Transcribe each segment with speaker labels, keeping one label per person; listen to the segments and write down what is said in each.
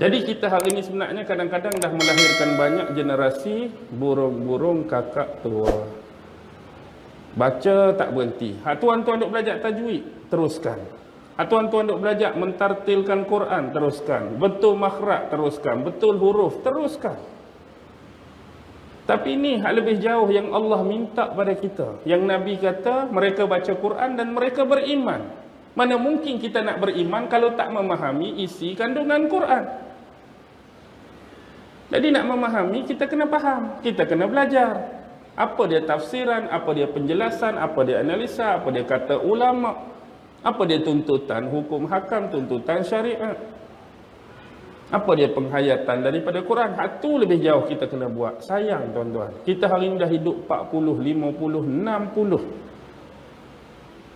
Speaker 1: Jadi kita hari ini sebenarnya kadang-kadang dah melahirkan banyak generasi burung-burung kakak tua. Baca tak berhenti. Hak tuan-tuan duk belajar tajwid, teruskan. Hak tuan-tuan duk belajar mentartilkan Quran, teruskan. Betul makhraj, teruskan. Betul huruf, teruskan. Tapi ini hak lebih jauh yang Allah minta pada kita. Yang Nabi kata mereka baca Quran dan mereka beriman. Mana mungkin kita nak beriman kalau tak memahami isi kandungan Quran. Jadi nak memahami, kita kena faham, kita kena belajar. Apa dia tafsiran, apa dia penjelasan, apa dia analisa, apa dia kata ulama, apa dia tuntutan hukum hakam, tuntutan syariat. Apa dia penghayatan daripada Quran. Hak tu lebih jauh kita kena buat. Sayang tuan-tuan, kita hari ini dah hidup 40, 50, 60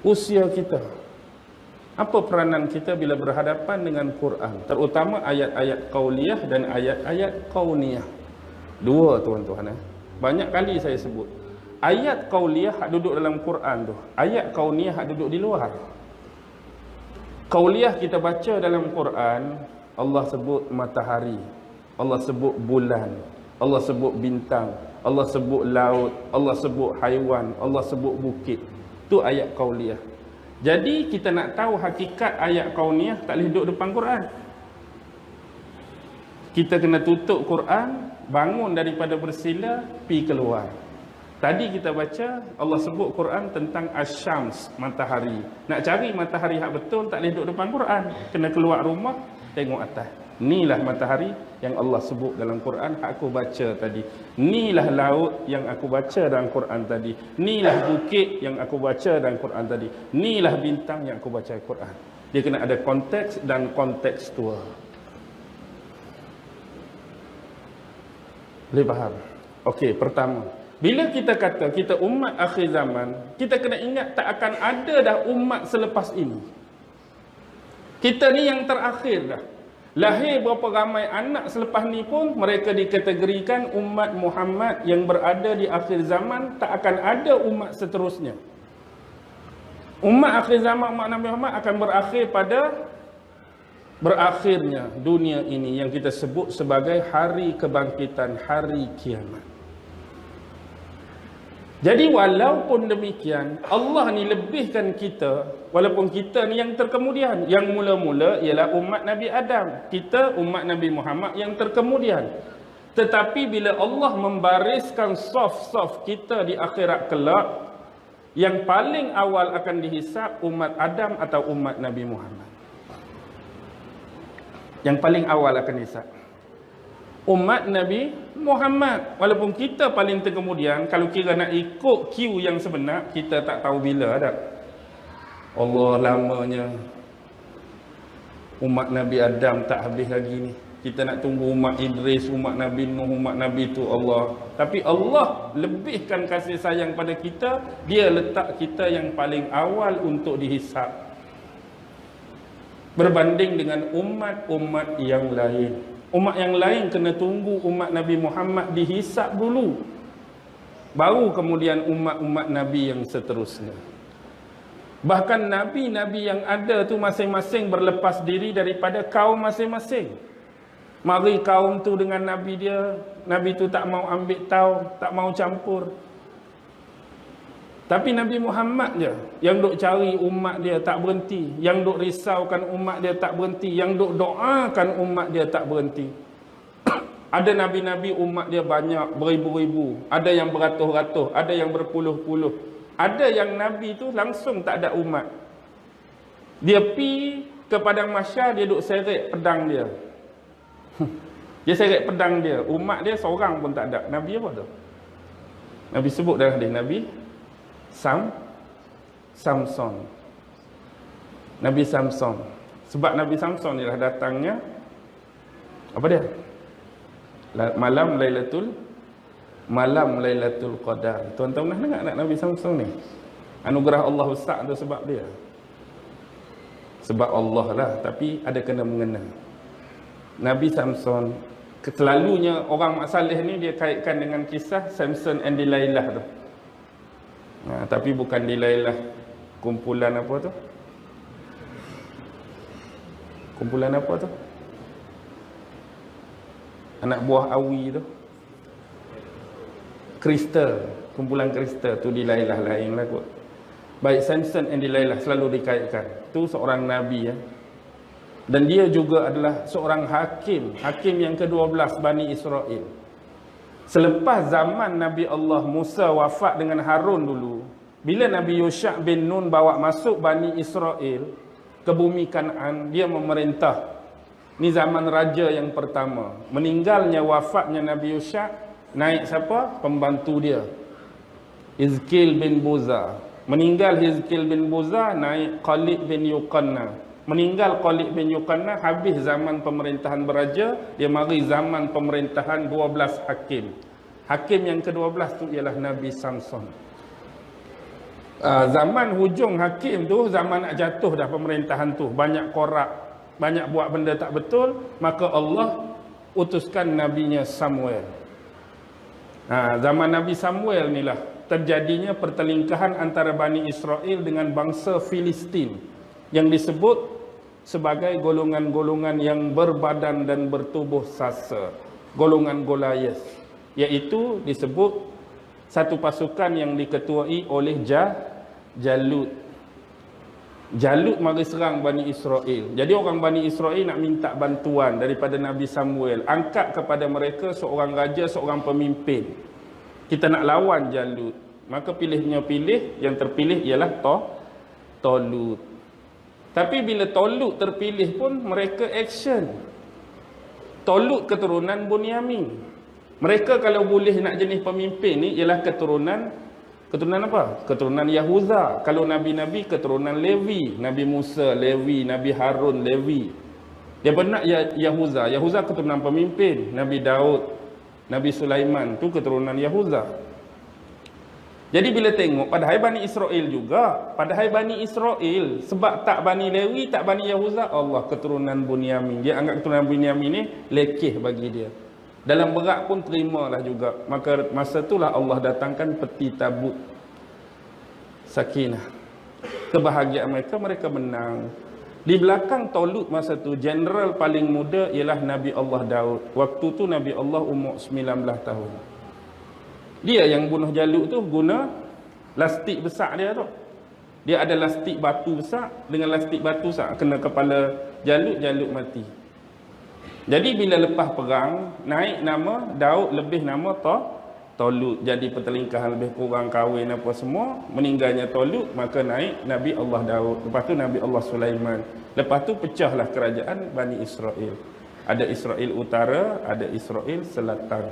Speaker 1: usia kita. Apa peranan kita bila berhadapan dengan Quran, terutama ayat-ayat qauliyah dan ayat-ayat kauniyah? Dua tuan-tuan. Banyak kali saya sebut. Ayat qauliyah hak duduk dalam Quran tu. Ayat kauniyah hak duduk di luar. Qauliyah kita baca dalam Quran, Allah sebut matahari, Allah sebut bulan, Allah sebut bintang, Allah sebut laut, Allah sebut haiwan, Allah sebut bukit. Tu ayat qauliyah. Jadi kita nak tahu hakikat ayat kauniyah, tak boleh duduk depan Quran. Kita kena tutup Quran, bangun daripada bersila, pi keluar. Tadi kita baca Allah sebut Quran tentang asyams, matahari. Nak cari matahari hak betul, tak boleh duduk depan Quran. Kena keluar rumah, tengok atas. Inilah matahari yang Allah sebut dalam Quran, hak aku baca tadi. Inilah laut yang aku baca dalam Quran tadi. Inilah bukit yang aku baca dalam Quran tadi. Inilah bintang yang aku baca dalam Quran. Dia kena ada konteks dan kontekstual. Boleh faham? Okey, pertama, bila kita kata kita umat akhir zaman, kita kena ingat tak akan ada dah umat selepas ini. Kita ni yang terakhir dah. Lahir berapa ramai anak selepas ni pun mereka dikategorikan umat Muhammad yang berada di akhir zaman, tak akan ada umat seterusnya. Umat akhir zaman, umat Nabi Muhammad akan berakhir pada berakhirnya dunia ini yang kita sebut sebagai hari kebangkitan, hari kiamat. Jadi walaupun demikian, Allah ni lebihkan kita, walaupun kita ni yang terkemudian. Yang mula-mula ialah umat Nabi Adam, kita umat Nabi Muhammad yang terkemudian. Tetapi bila Allah membariskan saf-saf kita di akhirat kelak, yang paling awal akan dihisap umat Adam atau umat Nabi Muhammad. Yang paling awal akan dihisap umat Nabi Muhammad. Walaupun kita paling terkemudian, kalau kira nak ikut queue yang sebenar, kita tak tahu bila ada. Allah lamanya umat Nabi Adam tak habis lagi ni. Kita nak tunggu umat Idris, umat Nabi Nuh, umat Nabi tu Allah. Tapi Allah lebihkan kasih sayang pada kita, dia letak kita yang paling awal untuk dihisap, berbanding dengan umat-umat yang lain. Umat yang lain kena tunggu umat Nabi Muhammad dihisap dulu, baru kemudian umat-umat Nabi yang seterusnya. Bahkan Nabi-Nabi yang ada tu masing-masing berlepas diri daripada kaum masing-masing. Mari kaum tu dengan Nabi dia, Nabi tu tak mau ambil tahu, tak mau campur. Tapi Nabi Muhammad je yang duk cari umat dia tak berhenti, yang duk risaukan umat dia tak berhenti, yang duk doakan umat dia tak berhenti. Ada nabi-nabi umat dia banyak, beribu-ribu, ada yang beratus-ratus, ada yang berpuluh-puluh. Ada yang nabi tu langsung tak ada umat. Dia pi ke padang mahsyar, dia duk seret pedang dia. Dia seret pedang dia, umat dia seorang pun tak ada. Nabi apa tu? Nabi sebut dalam hadis Nabi Samson. Nabi Samson. Sebab Nabi Samson ialah datangnya apa dia? Malam Lailatul Qadar. Tuan-tuan pernah dengar tak Nabi Samson ni? Anugerah Allah besar tu sebab dia. Sebab Allah lah, tapi ada kena mengena. Nabi Samson, selalunya orang Mak Saleh ni dia kaitkan dengan kisah Samson and Delilah tu. Tapi bukan Delilah kumpulan apa tu? Kumpulan apa tu? Anak buah Awi tu. Kristal, kumpulan kristal tu Dilailah lain lah kot. Baik Samson and Dilailah selalu dikaitkan. Tu seorang nabi ya. Dan dia juga adalah seorang hakim yang ke-12 Bani Israel. Selepas zaman Nabi Allah Musa wafat dengan Harun dulu, bila Nabi Yusha' bin Nun bawa masuk Bani Israel ke bumi Kanaan, dia memerintah. Ni zaman raja yang pertama. Meninggalnya, wafatnya Nabi Yusha', naik siapa? Pembantu dia, Hizkil bin Buza. Meninggal Hizkil bin Buza, naik Khalid bin Yuqanna. Meninggal Khalid bin Yuqanna, habis zaman pemerintahan beraja, dia mari zaman pemerintahan 12 hakim. Hakim yang ke-12 tu ialah Nabi Samson. Zaman hujung hakim tu, zaman nak jatuh dah pemerintahan tu, banyak korak, banyak buat benda tak betul, maka Allah utuskan nabinya Samuel. Zaman Nabi Samuel ni lah terjadinya pertelingkahan antara Bani Israel dengan bangsa Filistin yang disebut sebagai golongan-golongan yang berbadan dan bertubuh sasa, golongan Goliath, iaitu disebut satu pasukan yang diketuai oleh Jalut. Jalut mari serang Bani Israel. Jadi orang Bani Israel nak minta bantuan daripada Nabi Samuel, angkat kepada mereka seorang raja, seorang pemimpin. Kita nak lawan Jalut. Maka yang terpilih ialah Tolut. Tapi bila Tolut terpilih pun mereka action. Tolut keturunan Bunyamin. Mereka kalau boleh nak jenis pemimpin ni ialah keturunan apa? Keturunan Yahuza. Kalau nabi-nabi keturunan Levi, Nabi Musa Levi, Nabi Harun Levi. Dia benar Yahuza. Yahuza keturunan pemimpin. Nabi Daud, Nabi Sulaiman tu keturunan Yahuza. Jadi bila tengok, padahal Bani Israel juga, padahal Bani Israel, sebab tak Bani Lewi, tak Bani Yahuza, Allah keturunan Bunyamin. Dia anggap keturunan Bunyamin ni lekeh bagi dia. Dalam berat pun terimalah juga. Maka masa itulah Allah datangkan peti tabut sakinah. Kebahagiaan mereka menang. Di belakang Tolut masa tu, general paling muda ialah Nabi Allah Daud. Waktu tu Nabi Allah umur 19 tahun. Dia yang bunuh Jalut tu guna lastik besar dia tu. Dia ada lastik batu besar, dengan lastik batu besar kena kepala Jalut mati. Jadi bila lepas perang, naik nama Daud, lebih nama Tolut. Jadi pertelingkahan lebih kurang, kahwin apa semua. Meninggalnya Tolut, maka naik Nabi Allah Daud. Lepas tu Nabi Allah Sulaiman. Lepas tu pecahlah kerajaan Bani Israel. Ada Israel Utara, ada Israel Selatan.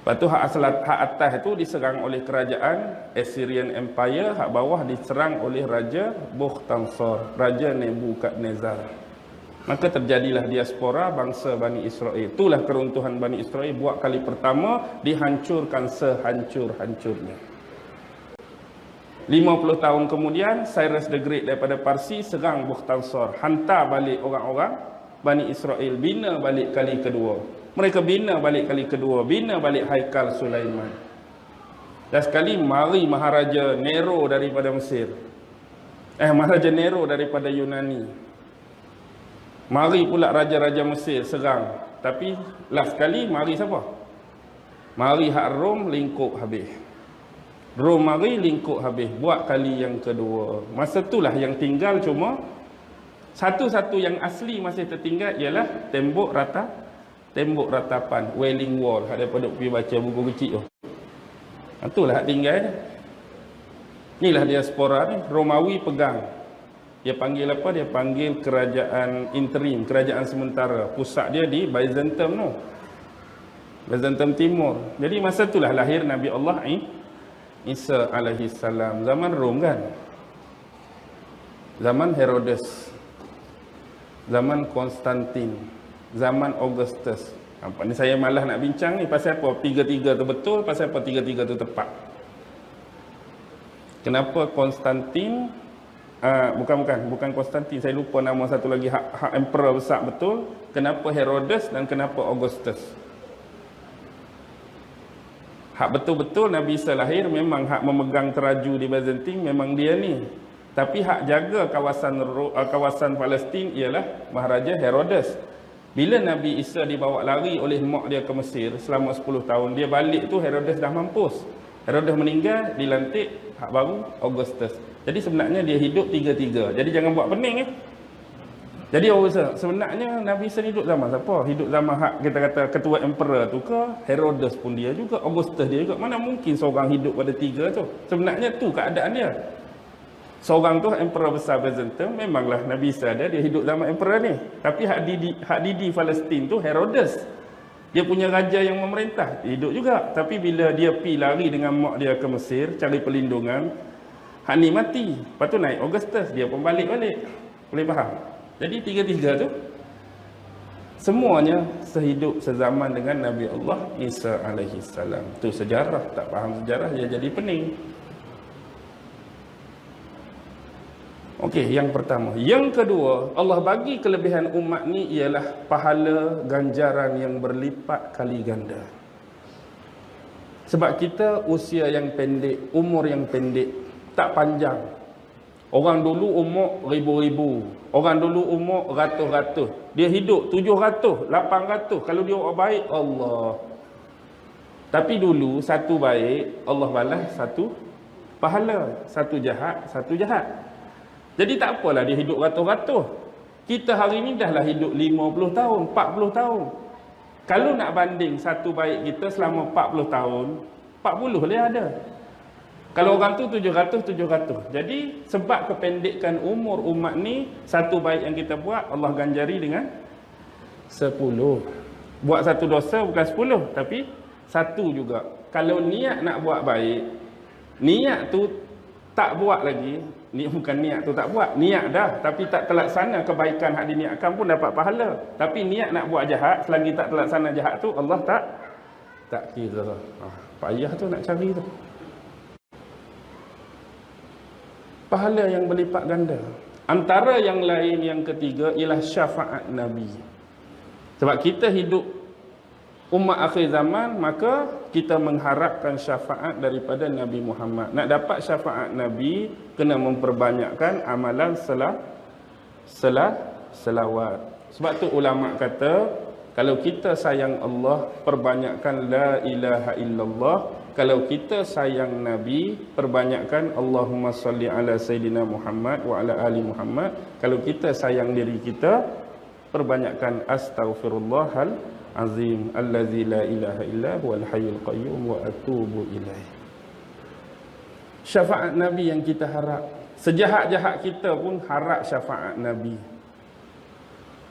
Speaker 1: Lepas tu hak atas itu diserang oleh kerajaan Assyrian Empire, hak bawah diserang oleh Raja Bukhtansar, Raja Nebukadnezar. Maka terjadilah diaspora bangsa Bani Israel. Itulah keruntuhan Bani Israel, buat kali pertama dihancurkan sehancur-hancurnya. 50 tahun kemudian, Cyrus the Great daripada Parsi serang Bukhtansar, hantar balik orang-orang Bani Israel, bina balik kali kedua. Mereka bina balik kali kedua, bina balik Haikal Sulaiman. Dan sekali mari Maharaja Nero daripada Mesir. Maharaja Nero daripada Yunani. Mari pula raja-raja Mesir serang. Tapi last sekali mari siapa? Mari hak Rom lingkup habis. Rom mari lingkup habis. Buat kali yang kedua. Masa itulah yang tinggal cuma satu-satu yang asli masih tertinggal ialah tembok ratapan, Wailing Wall. Ada pada pergi baca buku kecil tu. Itulah hak tinggal. Inilah diaspora ni. Romawi pegang. Dia panggil apa? Dia panggil kerajaan interim, kerajaan sementara. Pusat dia di Byzantium tu. Byzantium Timur. Jadi masa itulah lahir Nabi Allah Isa alaihi salam. Zaman Rom kan. Zaman Herodes. Zaman Konstantin. Zaman Augustus. Nampak ni saya malah nak bincang ni pasal apa tiga-tiga tu betul, pasal apa tiga-tiga tu tepat. Kenapa Konstantin bukan Konstantin, saya lupa nama satu lagi hak emperor besar betul. Kenapa Herodes dan kenapa Augustus? Hak betul-betul Nabi Isa lahir memang hak memegang teraju di Byzantium memang dia ni. Tapi hak jaga kawasan Palestin ialah Maharaja Herodes. Bila Nabi Isa dibawa lari oleh mak dia ke Mesir selama 10 tahun, dia balik tu Herodes dah mampus. Herodes meninggal, dilantik hak baru Augustus. Jadi sebenarnya dia hidup 3-3. Jadi jangan buat pening Jadi orang rasa sebenarnya Nabi Isa hidup zaman siapa? Hidup zaman hak kita kata ketua emperor tu ke? Herodes pun dia juga, Augustus dia juga. Mana mungkin seorang hidup pada 3 tu? Sebenarnya tu keadaan dia. Seorang tu emperor besar Byzantium, memanglah Nabi Isa dia hidup zaman emperor ni. Tapi hak didi Palestin tu Herodes. Dia punya raja yang memerintah, hidup juga. Tapi bila dia pi lari dengan mak dia ke Mesir cari perlindungan, hak ni mati. Lepas tu naik Augustus, dia pun balik. Boleh faham? Jadi 3-3 tu semuanya sehidup sezaman dengan Nabi Allah Isa alaihi salam. Tu sejarah, tak faham sejarah dia jadi pening. Okey, yang pertama. Yang kedua, Allah bagi kelebihan umat ni ialah pahala ganjaran yang berlipat kali ganda. Sebab kita usia yang pendek, umur yang pendek, tak panjang. Orang dulu umur ribu-ribu, orang dulu umur ratus-ratus. Dia hidup 700, 800. Kalau dia orang baik, Allah. Tapi dulu satu baik, Allah balas satu pahala. Satu jahat, satu jahat. Jadi tak apalah dia hidup ratus-ratus. Kita hari ni dah lah hidup 50 tahun, 40 tahun. Kalau nak banding satu baik kita selama 40 tahun, 40 boleh ada. Kalau orang tu 700. Jadi sebab kependekan umur umat ni, satu baik yang kita buat Allah ganjari dengan 10. Buat satu dosa bukan 10, tapi satu juga. Kalau niat nak buat baik, niat tu tak buat lagi, ni bukan niat tu tak buat, niat dah tapi tak terlaksana kebaikan hak diniatkan pun dapat pahala. Tapi niat nak buat jahat, selagi tak terlaksana jahat tu Allah tak kira. Payah tu nak cari tu. Pahala yang berlipat ganda. Antara yang lain yang ketiga ialah syafaat Nabi. Sebab kita hidup umat akhir zaman, maka kita mengharapkan syafaat daripada Nabi Muhammad. Nak dapat syafaat Nabi, kena memperbanyakkan amalan selawat. Sebab tu ulama kata, kalau kita sayang Allah, perbanyakkan la ilaha illallah. Kalau kita sayang Nabi, perbanyakkan Allahumma salli ala Sayyidina Muhammad wa ala ali Muhammad. Kalau kita sayang diri kita, perbanyakkan astaghfirullahal azim allazi la ilaha illa huwal hayyul qayyum wa atubu ilaih. Syafaat Nabi yang kita harap. Sejahat-jahat kita pun harap syafaat Nabi.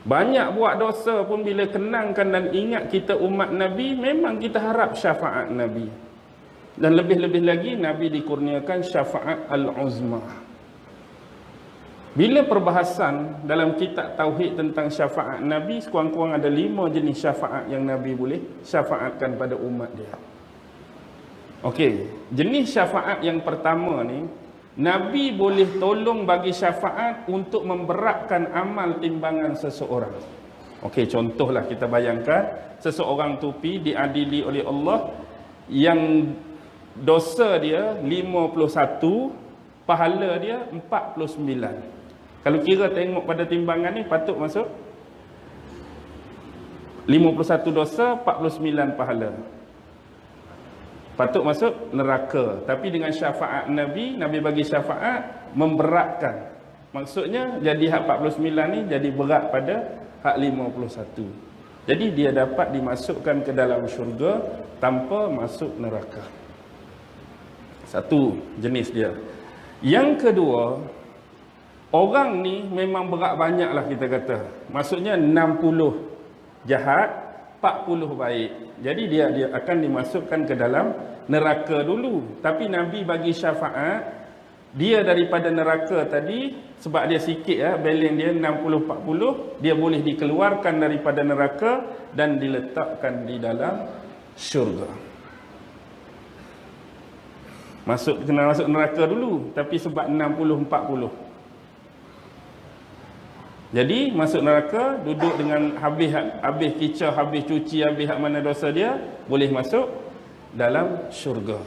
Speaker 1: Banyak buat dosa pun bila kenangkan dan ingat kita umat Nabi, memang kita harap syafaat Nabi. Dan lebih-lebih lagi Nabi dikurniakan syafaat al-uzma. Bila perbahasan dalam kitab Tauhid tentang syafaat Nabi, sekurang-kurang ada 5 jenis syafaat yang Nabi boleh syafaatkan pada umat dia. Okey, jenis syafaat yang pertama ni, Nabi boleh tolong bagi syafaat untuk memberatkan amal timbangan seseorang. Okey, contohlah kita bayangkan seseorang tu diadili oleh Allah yang dosa dia 51, pahala dia 49. Kalau kira tengok pada timbangan ni, patut masuk 51 dosa, 49 pahala. Patut masuk neraka. Tapi dengan syafaat Nabi, Nabi bagi syafaat memberatkan. Maksudnya jadi hak 49 ni jadi berat pada hak 51. Jadi dia dapat dimasukkan ke dalam syurga tanpa masuk neraka. Satu jenis dia. Yang kedua, orang ni memang berat banyak lah kita kata. Maksudnya 60 jahat, 40 baik. Jadi dia akan dimasukkan ke dalam neraka dulu. Tapi Nabi bagi syafaat, dia daripada neraka tadi, sebab dia sikit balance dia 60-40, dia boleh dikeluarkan daripada neraka dan diletakkan di dalam syurga. Kena masuk neraka dulu, tapi sebab 60-40. Jadi masuk neraka, duduk dengan habis kicau, habis cuci, habis hak mana dosa dia, boleh masuk dalam syurga.